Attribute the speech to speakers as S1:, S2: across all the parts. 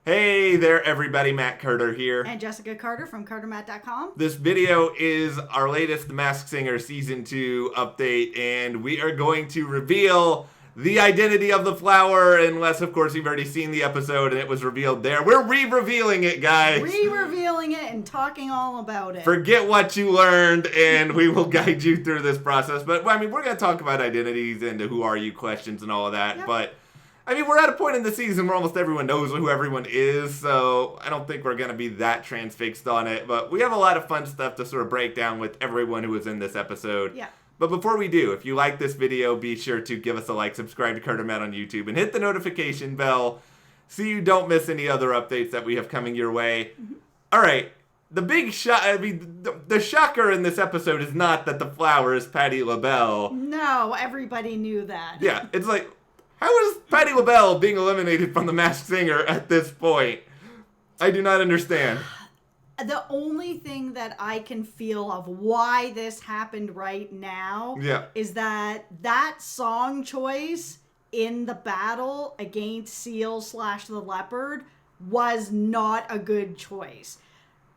S1: Hey there, everybody. Matt Carter here.
S2: And Jessica Carter from CARTERMATT.com.
S1: This video is our latest The Masked Singer Season 2 update, and we are going to reveal the identity of the flower, unless, of course, you've already seen the episode and it was revealed there. We're re-revealing it, guys.
S2: Re-revealing it and talking all about it.
S1: Forget what you learned, and we will guide you through this process. But, I mean, we're going to talk about identities and who are you questions and all of that,
S2: Yep.
S1: but... I mean, we're at a point in the season where almost everyone knows who everyone is, so I don't think we're going to be that transfixed on it. But we have a lot of fun stuff to sort of break down with everyone who was in this episode.
S2: Yeah.
S1: But before we do, if you like this video, be sure to give us a like, subscribe to CARTERMATT on YouTube, and hit the notification bell so you don't miss any other updates that we have coming your way. Mm-hmm. All right. The big the shocker in this episode is not that the flower is Patti LaBelle.
S2: No, everybody knew that.
S1: Yeah, it's like... How is Patti LaBelle being eliminated from The Masked Singer at this point? I do not understand.
S2: The only thing that I can feel of why this happened right now is that song choice in the battle against Seal/the Leopard was not a good choice.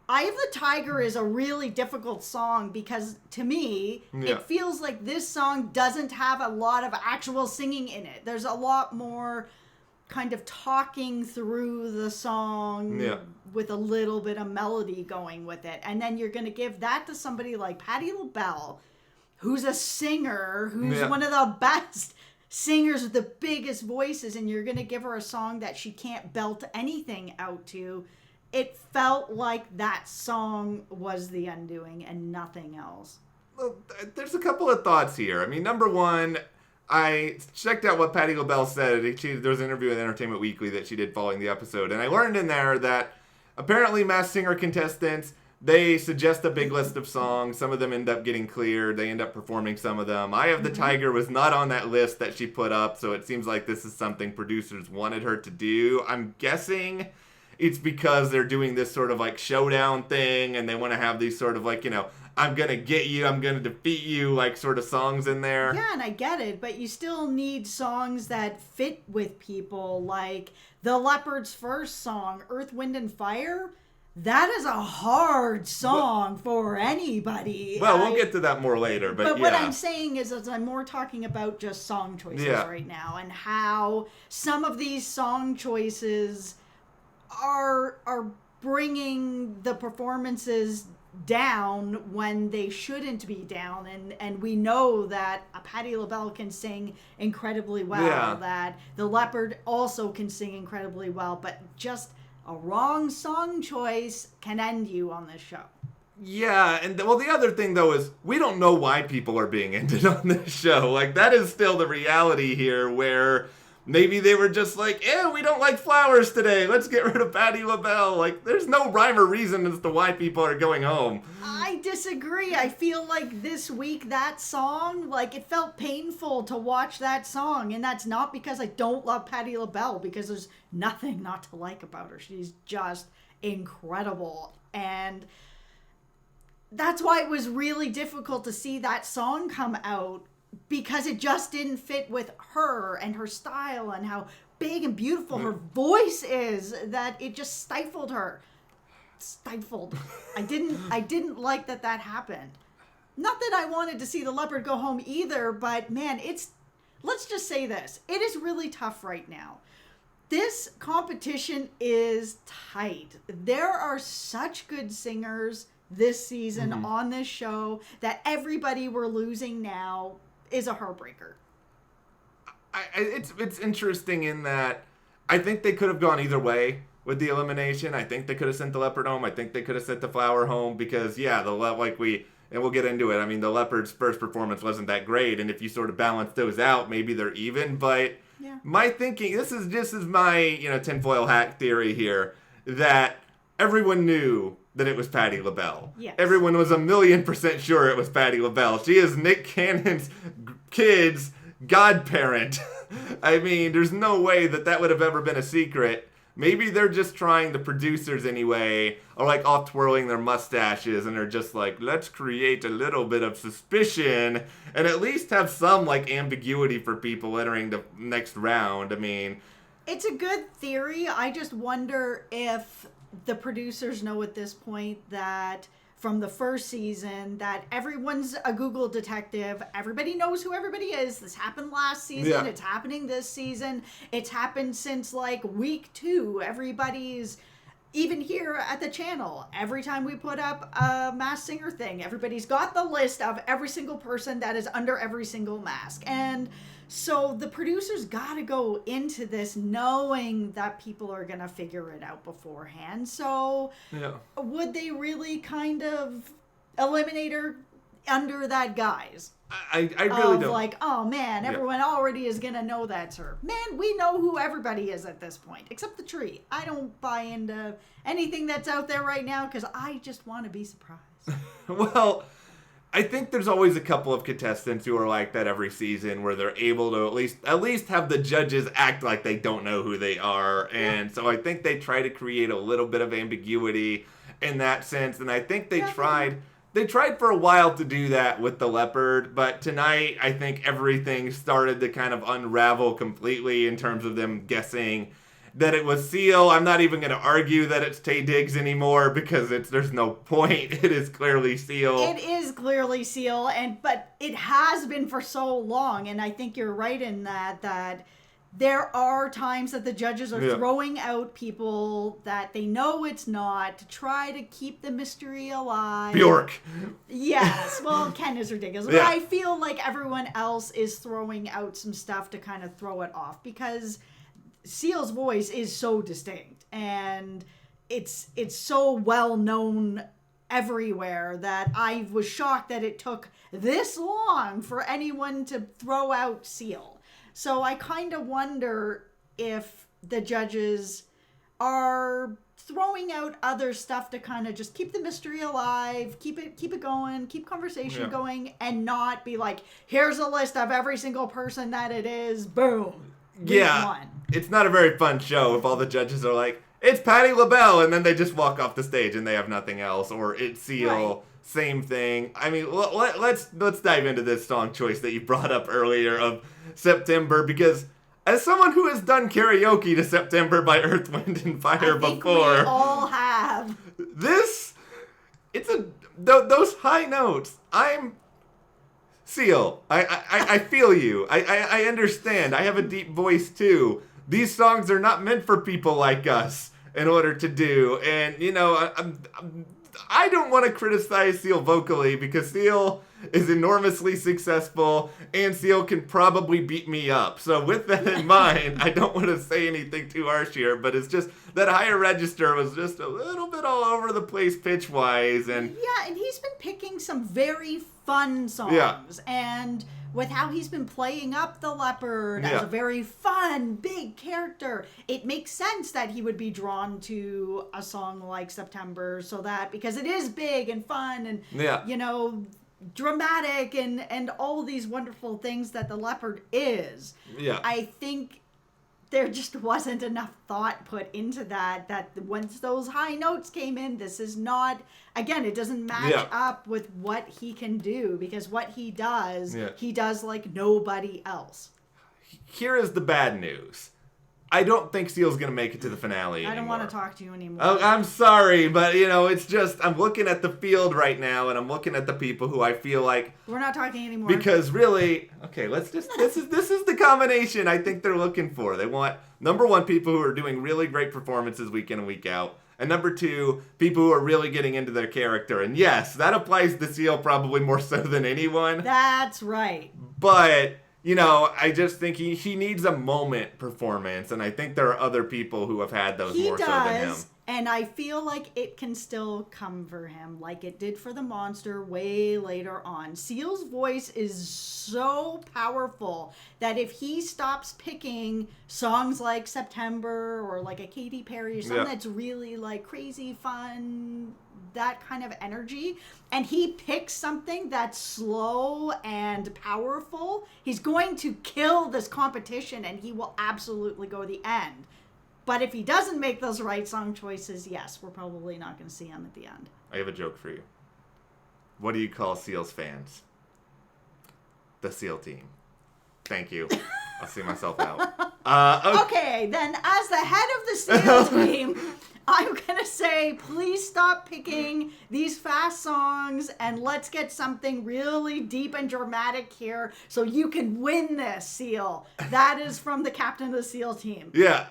S2: Eye of the Tiger is a really difficult song because, to me, it feels like this song doesn't have a lot of actual singing in it. There's a lot more kind of talking through the song with a little bit of melody going with it. And then you're going to give that to somebody like Patti LaBelle, who's a singer, who's one of the best singers with the biggest voices, and you're going to give her a song that she can't belt anything out to. It felt like that song was the undoing and nothing else.
S1: Well, there's a couple of thoughts here. I mean, number one, I checked out what Patti LaBelle said. There was an interview with Entertainment Weekly that she did following the episode, and I learned in there that apparently Masked Singer contestants, they suggest a big list of songs. Some of them end up getting cleared. They end up performing some of them. Eye of the Tiger was not on that list that she put up, so it seems like this is something producers wanted her to do. I'm guessing... it's because they're doing this sort of like showdown thing and they want to have these sort of like, you know, I'm going to get you, I'm going to defeat you, like sort of songs in there.
S2: Yeah, and I get it, but you still need songs that fit with people, like the Leopard's first song, Earth, Wind, and Fire. That is a hard song for anybody.
S1: Well, we'll get to that more later, but
S2: what I'm saying is I'm more talking about just song choices right now and how some of these song choices are bringing the performances down when they shouldn't be down, and we know that Patti LaBelle can sing incredibly well, that the Leopard also can sing incredibly well, but just a wrong song choice can end you on this show.
S1: Yeah, and well, the other thing though is we don't know why people are being ended on this show. Like, that is still the reality here, where maybe they were just like, we don't like flowers today. Let's get rid of Patti LaBelle. Like, there's no rhyme or reason as to why people are going home.
S2: I disagree. I feel like this week, that song, like, it felt painful to watch that song. And that's not because I don't love Patti LaBelle, because there's nothing not to like about her. She's just incredible. And that's why it was really difficult to see that song come out, because it just didn't fit with her and her style and how big and beautiful her voice is, that it just stifled her. Stifled. I didn't like that happened. Not that I wanted to see the Leopard go home either, but man, let's just say this. It is really tough right now. This competition is tight. There are such good singers this season on this show that everybody we're losing now is a heartbreaker.
S1: It's interesting in that I think they could have gone either way with the elimination. I think they could have sent the Leopard home. I think they could have sent the flower home because, and we'll get into it. I mean, the Leopard's first performance wasn't that great, and if you sort of balance those out, maybe they're even. But my thinking, this is my tinfoil hat theory here, that everyone knew that it was Patti LaBelle.
S2: Yes.
S1: Everyone was 1,000,000% sure it was Patti LaBelle. She is Nick Cannon's kid's godparent. I mean, there's no way that would have ever been a secret. Maybe they're just trying, the producers anyway, are like all twirling their mustaches and are just like, let's create a little bit of suspicion and at least have some like ambiguity for people entering the next round. I mean,
S2: It's a good theory. I just wonder if the producers know at this point that from the first season that everyone's a Google detective. Everybody knows who everybody is. This happened last season.
S1: Yeah.
S2: It's happening this season. It's happened since like week 2. Everybody's even here at the channel. Every time we put up a Masked Singer thing, everybody's got the list of every single person that is under every single mask. And so the producers got to go into this knowing that people are going to figure it out beforehand. So would they really kind of eliminate her under that guise?
S1: I really don't.
S2: Like, oh man, everyone already is going to know that's her. Man, we know who everybody is at this point, except the tree. I don't buy into anything that's out there right now because I just want to be surprised.
S1: Well, I think there's always a couple of contestants who are like that every season where they're able to at least have the judges act like they don't know who they are. And so I think they try to create a little bit of ambiguity in that sense. And I think they tried for a while to do that with the Leopard, but tonight I think everything started to kind of unravel completely in terms of them guessing that it was Seal. I'm not even going to argue that it's Taye Diggs anymore because there's no point. It is clearly Seal.
S2: It is clearly Seal, but it has been for so long, and I think you're right in that there are times that the judges are throwing out people that they know it's not to try to keep the mystery alive.
S1: Bjork.
S2: Yes. Well, Ken is ridiculous. But I feel like everyone else is throwing out some stuff to kind of throw it off because Seal's voice is so distinct and it's so well known everywhere that I was shocked that it took this long for anyone to throw out Seal. So I kind of wonder if the judges are throwing out other stuff to kind of just keep the mystery alive, keep it going, keep conversation going, and not be like, here's a list of every single person that it is, boom.
S1: Yeah, it's not a very fun show if all the judges are like, it's Patti LaBelle, and then they just walk off the stage and they have nothing else, or it's Seal, same thing. I mean, let's dive into this song choice that you brought up earlier of September, because as someone who has done karaoke to September by Earth, Wind, and Fire before,
S2: we all have.
S1: Those high notes. I'm Seal. I feel you. I understand. I have a deep voice too. These songs are not meant for people like us in order to do. And, I don't want to criticize Seal vocally because Seal is enormously successful and Seal can probably beat me up. So with that in mind, I don't want to say anything too harsh here, but it's just that higher register was just a little bit all over the place pitch-wise. And
S2: he's been picking some very fun songs. And with how he's been playing up the Leopard as a very fun, big character, it makes sense that he would be drawn to a song like September, because it is big and fun and, dramatic and all these wonderful things that the Leopard is.
S1: Yeah.
S2: I think there just wasn't enough thought put into that once those high notes came in, this is not, again, it doesn't match up with what he can do, because what he does, he does like nobody else.
S1: Here is the bad news. I don't think Seal's going to make it to the finale anymore.
S2: I don't want to talk to you anymore.
S1: Oh, I'm sorry, but, it's just, I'm looking at the field right now, and I'm looking at the people who I feel like...
S2: We're not talking anymore.
S1: Because really, okay, let's just, this is the combination I think they're looking for. They want, number one, people who are doing really great performances week in and week out. And number two, people who are really getting into their character. And yes, that applies to Seal probably more so than anyone.
S2: That's right.
S1: But... I just think he needs a moment performance, and I think there are other people who have had those more so than him.
S2: And I feel like it can still come for him, like it did for the Monster way later on. Seal's voice is so powerful that if he stops picking songs like September or like a Katy Perry or something that's really like crazy fun, that kind of energy, and he picks something that's slow and powerful, he's going to kill this competition and he will absolutely go the end. But if he doesn't make those right song choices, yes, we're probably not going to see him at the end.
S1: I have a joke for you. What do you call Seal's fans? The Seal team. Thank you. I'll see myself out.
S2: Okay, then as the head of the Seal team, I'm going to say, please stop picking these fast songs and let's get something really deep and dramatic here so you can win this, Seal. That is from the captain of the Seal team.
S1: Yeah,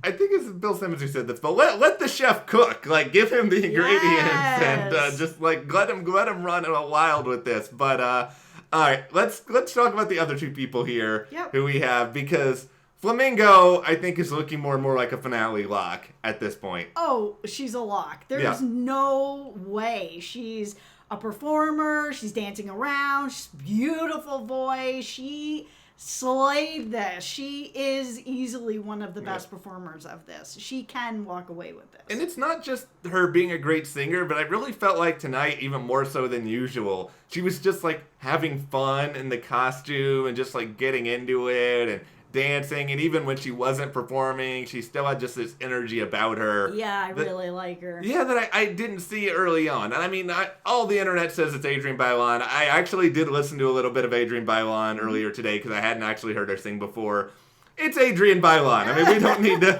S1: I think it's Bill Simmons who said this, but let the chef cook. Like, give him the ingredients and just like let him run wild with this. But all right, let's talk about the other two people here who we have, because Flamingo, I think, is looking more and more like a finale lock at this point.
S2: Oh, she's a lock. There's no way. She's a performer. She's dancing around. She's beautiful voice. She slayed this. She is easily one of the best performers of this. She can walk away with this.
S1: And it's not just her being a great singer, but I really felt like tonight, even more so than usual, she was just like having fun in the costume and just like getting into it and dancing, and even when she wasn't performing, she still had just this energy about her.
S2: Yeah, I really like her.
S1: Yeah, that I didn't see early on. And I mean, all the internet says it's Adrienne Bailon. I actually did listen to a little bit of Adrienne Bailon earlier today because I hadn't actually heard her sing before. It's Adrienne Bailon. I mean,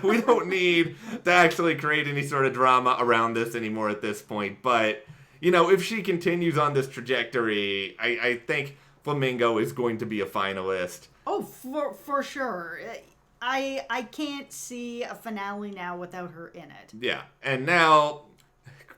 S1: we don't need to actually create any sort of drama around this anymore at this point. But, you know, if she continues on this trajectory, I think Flamingo is going to be a finalist.
S2: Oh, for sure. I can't see a finale now without her in it.
S1: Yeah, and now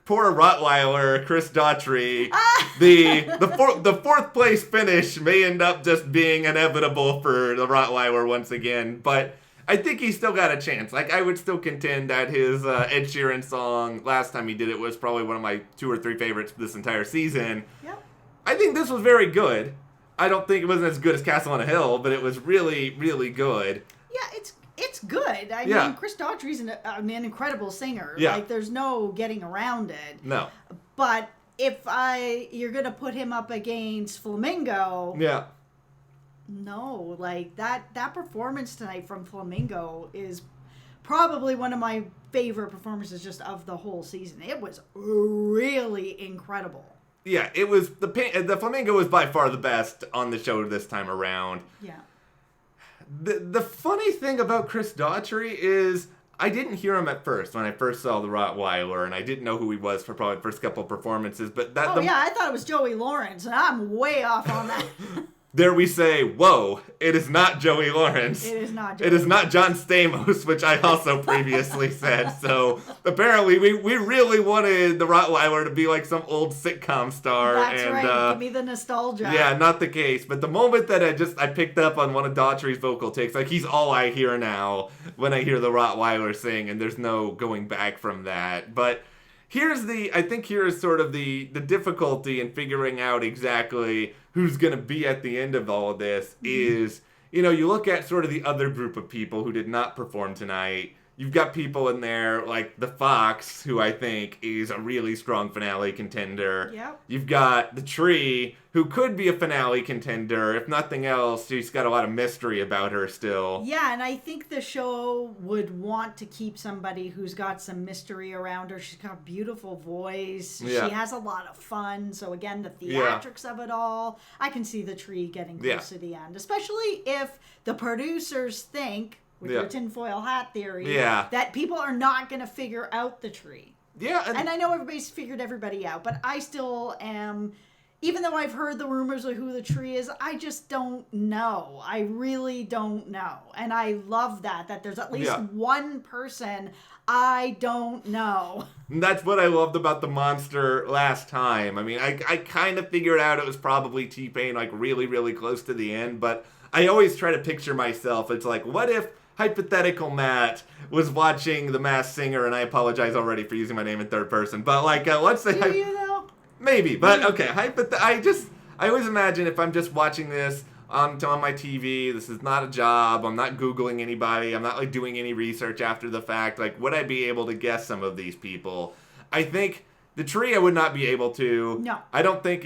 S1: poor Rottweiler, Chris Daughtry, the fourth place finish may end up just being inevitable for the Rottweiler once again, but I think he's still got a chance. Like, I would still contend that his Ed Sheeran song last time he did it was probably one of my 2 or 3 favorites this entire season.
S2: Yep.
S1: I think this was very good. I don't think it wasn't as good as Castle on a Hill, but it was really, really good.
S2: Yeah, it's good. I mean, Chris Daughtry's an incredible singer.
S1: Yeah.
S2: Like, there's no getting around it.
S1: No.
S2: But if you're gonna put him up against Flamingo, no, like that performance tonight from Flamingo is probably one of my favorite performances just of the whole season. It was really incredible.
S1: Yeah, it was the Flamingo was by far the best on the show this time around.
S2: Yeah.
S1: The funny thing about Chris Daughtry is I didn't hear him at first when I first saw the Rottweiler, and I didn't know who he was for probably the first couple of performances. But
S2: I thought it was Joey Lawrence, and I'm way off on that.
S1: There we say, whoa, it is not Joey Lawrence.
S2: It is not Joey
S1: It is not John Stamos, which I also previously said. So apparently we really wanted the Rottweiler to be like some old sitcom star.
S2: That's right, give me the nostalgia.
S1: Yeah, not the case. But the moment that I picked up on one of Daughtry's vocal takes, like he's all I hear now when I hear the Rottweiler sing, and there's no going back from that. But here's sort of the difficulty in figuring out exactly who's going to be at the end of all of this is, you know, you look at sort of the other group of people who did not perform tonight. You've got people in there like the Fox, who I think is a really strong finale contender.
S2: Yep.
S1: You've got the Tree, who could be a finale contender. If nothing else, she's got a lot of mystery about her still.
S2: Yeah, and I think the show would want to keep somebody who's got some mystery around her. She's got a beautiful voice.
S1: Yeah.
S2: She has a lot of fun. So again, the theatrics of it all. I can see the Tree getting close to the end, especially if the producers think, with your tinfoil hat theory, that people are not going to figure out the Tree.
S1: Yeah.
S2: And I know everybody's figured everybody out, but I still am, even though I've heard the rumors of who the Tree is, I just don't know. I really don't know. And I love that there's at least one person I don't know.
S1: And that's what I loved about the Monster last time. I mean, I kind of figured out it was probably T-Pain, like really, really close to the end, but I always try to picture myself. It's like, what if hypothetical Matt was watching The Masked Singer, and I apologize already for using my name in third person, but like, let's say...
S2: Do you though?
S1: Maybe, but okay, I always imagine if I'm just watching this on my TV, this is not a job, I'm not Googling anybody, I'm not like doing any research after the fact, like, would I be able to guess some of these people? I think the Tree I would not be able to.
S2: No.
S1: I don't think,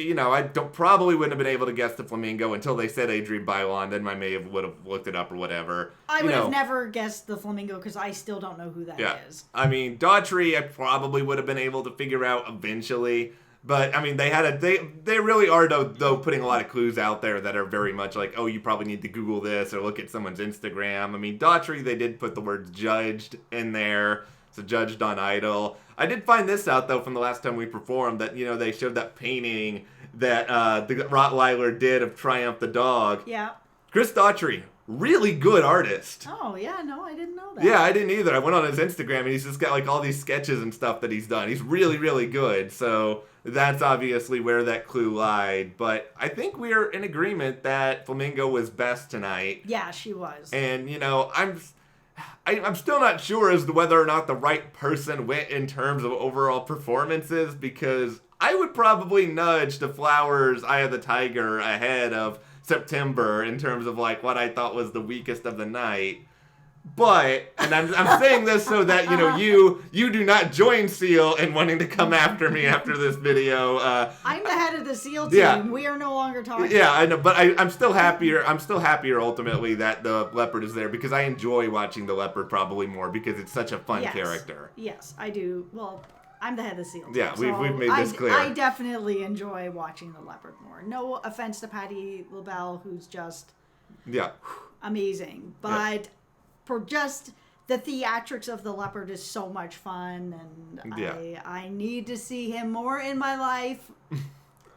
S1: probably wouldn't have been able to guess the Flamingo until they said Adrienne Bailon, then I would have looked it up or whatever.
S2: I would have never guessed the Flamingo because I still don't know who that is.
S1: I mean, Daughtry I probably would have been able to figure out eventually, But I mean, they really are though putting a lot of clues out there that are very much like, oh, you probably need to Google this or look at someone's Instagram. I mean, Daughtry, they did put the words judged in there, so judged on Idol. I did find this out though from the last time we performed that they showed that painting that the Rottweiler did of Triumph the dog.
S2: Yeah.
S1: Chris Daughtry, really good artist.
S2: Oh, yeah, no, I didn't know that.
S1: Yeah, I didn't either. I went on his Instagram and he's just got like all these sketches and stuff that he's done. He's really, really good. So that's obviously where that clue lied. But I think we're in agreement that Flamingo was best tonight.
S2: Yeah, she was.
S1: And, I'm still not sure as to whether or not the right person went in terms of overall performances, because I would probably nudge the Flowers' Eye of the Tiger ahead of September in terms of like what I thought was the weakest of the night. But, and I'm saying this so that, you do not join Seal in wanting to come after me after this video.
S2: I'm the head of the Seal team.
S1: Yeah.
S2: We are no longer talking.
S1: Yeah, I know, but I'm still happier. I'm still happier ultimately that the Leopard is there, because I enjoy watching the Leopard probably more because it's such a fun character.
S2: Yes, I do. Well, I'm the head of the Seal team.
S1: Yeah, we've made this clear.
S2: I definitely enjoy watching the Leopard more. No offense to Patti LaBelle, who's just amazing, but for just the theatrics of the Leopard is so much fun, and I need to see him more in my life.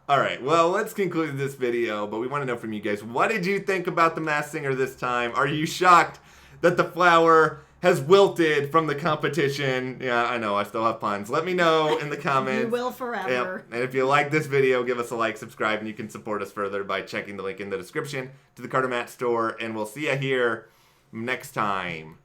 S1: All right, well, let's conclude this video, but we want to know from you guys, what did you think about the Masked Singer this time? Are you shocked that the Flower has wilted from the competition? Yeah, I know, I still have puns. Let me know in the comments.
S2: You will forever.
S1: Yep. And if you like this video, give us a like, subscribe, and you can support us further by checking the link in the description to the CARTERMATT store, and we'll see you here next time.